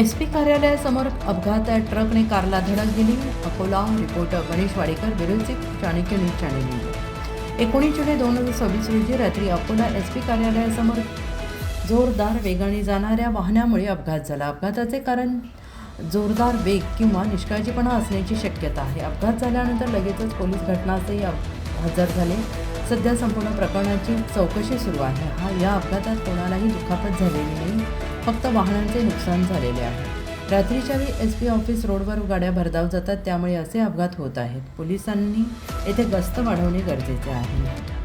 SP कार्यालयासमोर अपघात, ट्रकने कारला धडक दिली. Akola. Reporter Ganesh Wadekar, bureau, Chanakya news channel. 19 जुलै 2026 रोजी रात्री अकोला एसपी कार्यालयासमोर जोरदार वेगाने जाणाऱ्या वाहनामुळे अपघात झाला. अपघाताचे कारण जोरदार वेग किंवा निष्काळजीपणा असण्याची शक्यता आहे. अपघात झाल्यानंतर लगेचच पोलीस घटनास्थळी हजर झाले. सध्या संपूर्ण प्रकरणाची चौकशी सुरू आहे. या अपघातात कोणालाही दुखापत झालेली नाही, फक्त वाहनांचे नुकसान झालेले आहे. रात्रीच्या वेळी एसपी ऑफिस रोडवर गाड्या भरधाव जातात, त्यामुळे असे अपघात होत आहेत. पोलिसांनी येथे गस्त वाढवणे गरजेचे आहे.